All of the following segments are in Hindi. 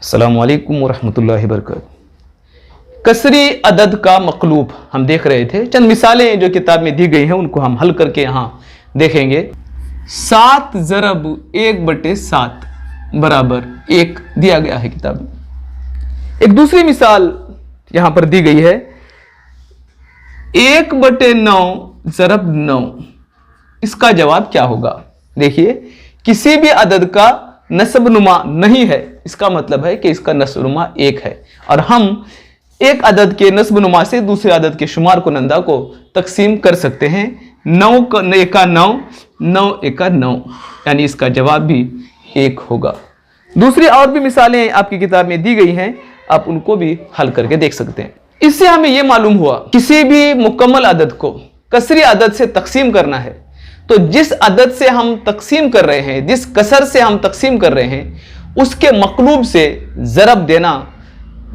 अस्सलामु अलैकुम वरहमतुल्लाहि वबरकातुहू। कसरी अदद का मकलूब हम देख रहे थे। चंद मिसालें जो किताब में दी गई हैं उनको हम हल करके यहाँ देखेंगे। 7 ज़रब 1/7 बराबर 1 दिया गया है किताब में। एक दूसरी मिसाल यहाँ पर दी गई है 1/9 ज़रब 9। इसका जवाब क्या होगा? देखिए, किसी भी अदद का नस्बनुमा नहीं है, इसका मतलब है कि इसका नस्बनुमा 1 है। और हम एक अदद के नस्बनुमा से दूसरे अदद के शुमार कुनंदा को तकसीम कर सकते हैं। 9 एका 9, 9 एका 9, यानी इसका जवाब भी 1 होगा। दूसरी और भी मिसालें आपकी किताब में दी गई हैं, आप उनको भी हल करके देख सकते हैं। इससे हमें यह मालूम हुआ किसी भी मुकम्मल अदद को कसरी अदद से तकसीम करना है तो जिस अदद से हम तकसीम कर रहे हैं, जिस कसर से हम तकसीम कर रहे हैं, उसके मकलूब से ज़रब देना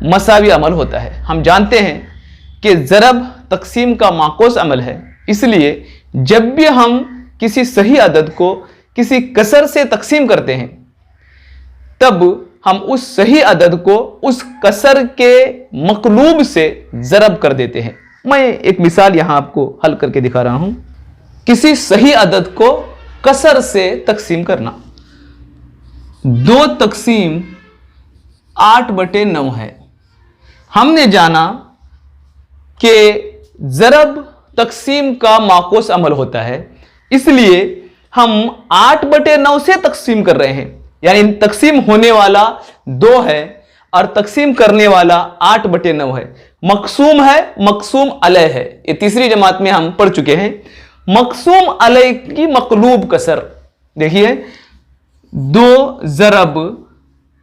मसावी अमल होता है। हम जानते हैं कि ज़रब तकसीम का माकूस अमल है, इसलिए जब भी हम किसी सही अदद को किसी कसर से तकसीम करते हैं तब हम उस सही अदद को उस कसर के मकलूब से ज़रब कर देते हैं। मैं एक मिसाल यहाँ आपको हल करके दिखा रहा हूँ। किसी सही अदद को कसर से तकसीम करना। 2 तकसीम 8/9 है। हमने जाना कि ज़रब तकसीम का माकूस अमल होता है, इसलिए हम 8/9 से तकसीम कर रहे हैं, यानी तकसीम होने वाला 2 है और तकसीम करने वाला 8/9 है। मकसूम है, मकसूम अलैह है। ये तीसरी जमात में हम पढ़ चुके हैं। मकसूम अलैह की मकलूब कसर देखिए, 2 ज़रब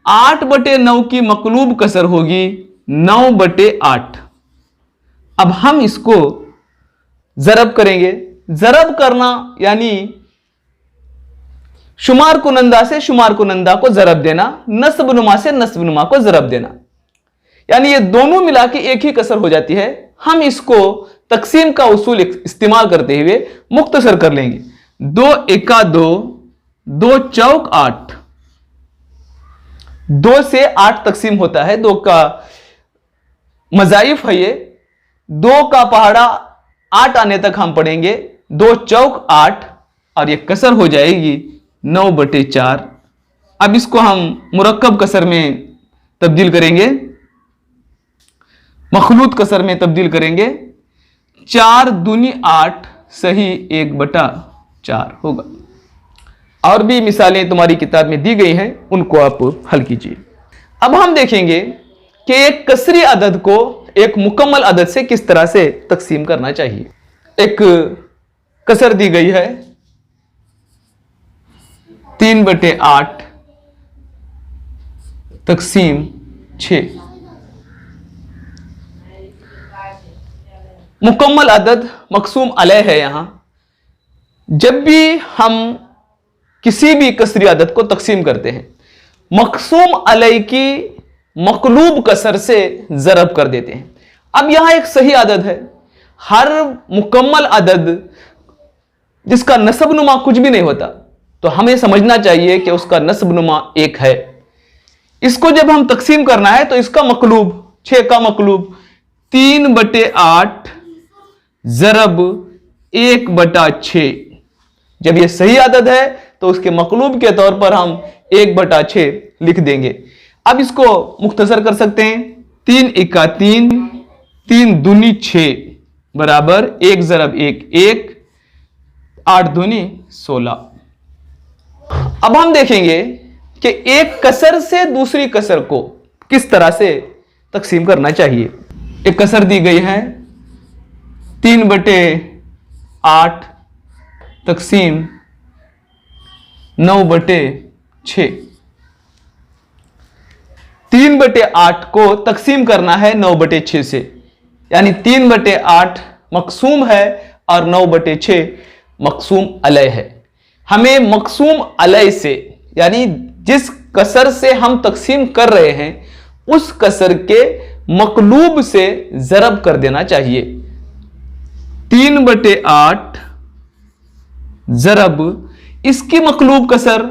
8/9 की मकलूब कसर होगी 9/8। अब हम इसको ज़रब करेंगे। ज़रब करना यानी शुमार कुनंदा से शुमार कुनंदा को ज़रब देना, नस्बनुमा से नस्बनुमा को ज़रब देना, यानी ये दोनों मिला के एक ही कसर हो जाती है। हम इसको तकसीम का उसूल इस्तेमाल करते हुए मुख्तसर कर लेंगे। 2 एका 2, 2 चौक 8। 2 से 8 तकसीम होता है। 2 का मज़ाइफ है ये। 2 का पहाड़ा 8 आने तक हम पढ़ेंगे। 2 चौक 8 और ये कसर हो जाएगी 9/4। अब इसको हम मुरक्कब कसर में तब्दील करेंगे, मखलूत कसर में तब्दील करेंगे। 4 दूनी 8 सही 1/4 होगा। और भी मिसालें तुम्हारी किताब में दी गई हैं, उनको आप हल कीजिए। अब हम देखेंगे कि एक कसरी अदद को एक मुकम्मल अदद से किस तरह से तकसीम करना चाहिए। एक कसर दी गई है 3/8 तकसीम 6। मुकम्मल अदद मकसूम अलैह है। यहां जब भी हम किसी भी कसरी अदद को तकसीम करते हैं, मकसूम अलैह की मकलूब कसर से ज़रब कर देते हैं। अब यहां एक सही अदद है। हर मुकम्मल अदद जिसका नस्बनुमा कुछ भी नहीं होता, तो हमें समझना चाहिए कि उसका नस्बनुमा 1 है। इसको जब हम तकसीम करना है तो इसका मकलूब 6 का मकलूब 3/8 ज़रब 1/6। जब यह सही अदद है तो उसके मकलूब के तौर पर हम 1/6 लिख देंगे। अब इसको मुख्तसर कर सकते हैं। 3 एका 3, 3 दूनी 6 बराबर 1 ज़रब 1 1, 8 दूनी 16। अब हम देखेंगे कि एक कसर से दूसरी कसर को किस तरह से तकसीम करना चाहिए। एक कसर दी गई है 3/8 तकसीम 9/6। 3/8 को तकसीम करना है 9/6 से, यानी 3/8 मकसूम है और 9/6 मकसूम अलैह है। हमें मकसूम अलैह से, यानी जिस कसर से हम तकसीम कर रहे हैं, उस कसर के मकलूब से ज़रब कर देना चाहिए। 3/8 ज़रब इसकी मकलूब कसर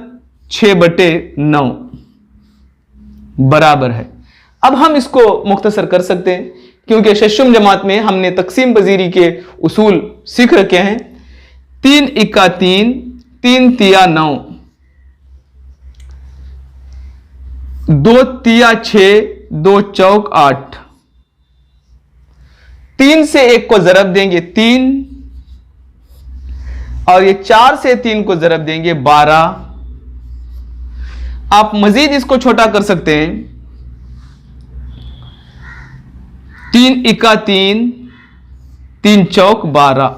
6/9। बराबर है। अब हम इसको मुख्तसर कर सकते हैं, क्योंकि शशुम जमात में हमने तकसीम पजीरी के उसूल सीख रखे हैं। 3 इक्का 3, 3 तिया 9, 2 तिया 6, 2 चौक 8। 3 से 1 को जरब देंगे 3, और ये 4 से 3 को जरब देंगे 12। आप मजीद इसको छोटा कर सकते हैं। 3 इक्का 3, 3 चौक 12,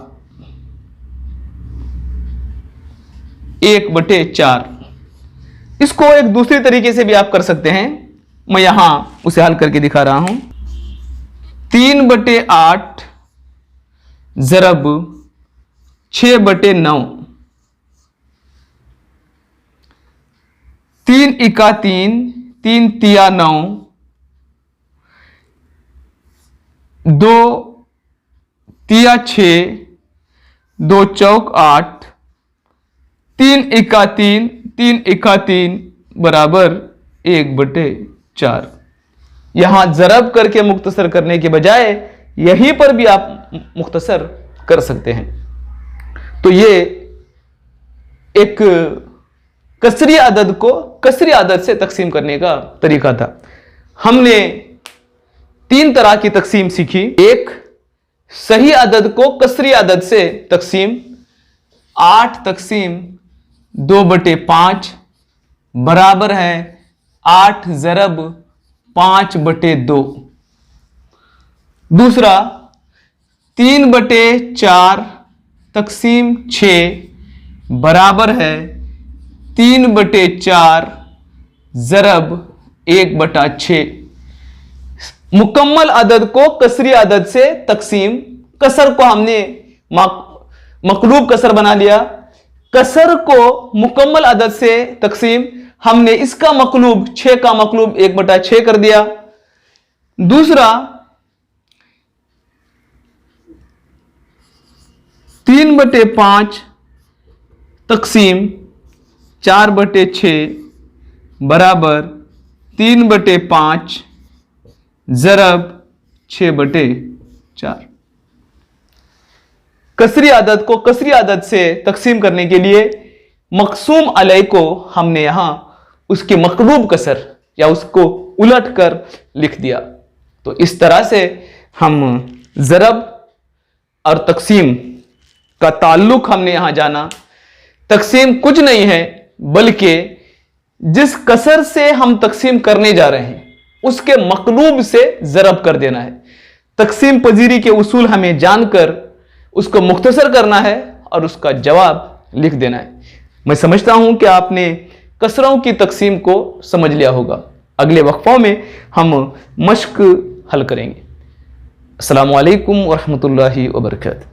1/4। इसको एक दूसरी तरीके से भी आप कर सकते हैं, मैं यहां उसे हल करके दिखा रहा हूं। 3/8 जरब 6/9, 3 इक्का 3, 3 तिया 9, 2 तिया 6, 2 चौक 8, 3 इक्का 3, 3 इक्का 3 बराबर 1/4। यहां जरब करके मुख्तसर करने के बजाय यहीं पर भी आप मुख्तसर कर सकते हैं। तो ये एक कसरी अदद को कसरी अदद से तकसीम करने का तरीका था। हमने 3 तरह की तकसीम सीखी। एक, सही अदद को कसरी अदद से तकसीम। 8 तकसीम 2/5 बराबर है 8 जरब 5/2। दूसरा, 3/4 तकसीम 6 बराबर है 3/4 जरब 1/6। मुकम्मल अदद को कसरी अदद से तकसीम। कसर को हमने मकलूब कसर बना लिया। कसर को मुकम्मल अदद से तकसीम, हमने इसका मकलूब 6 का मकलूब 1/6 कर दिया। दूसरा, 3/5 तकसीम 4/6 बराबर 3/5 जरब 6/4। कसरी आदत को कसरी आदत से तकसीम करने के लिए मकसूम अलय को हमने यहां उसके मकलूब कसर या उसको उलट कर लिख दिया। तो इस तरह से हम जरब और तकसीम का ताल्लुक हमने यहां जाना। तकसीम कुछ नहीं है बल्कि जिस कसर से हम तकसीम करने जा रहे हैं उसके मकलूब से जरब कर देना है। तकसीम पजीरी के उसूल हमें जानकर उसको मुख्तसर करना है और उसका जवाब लिख देना है। मैं समझता हूं कि आपने कसरों की तकसीम को समझ लिया होगा। अगले वक्फों में हम मश्क हल करेंगे। अस्सलामु अलैकुम व रहमतुल्लाहि व बरकातहू।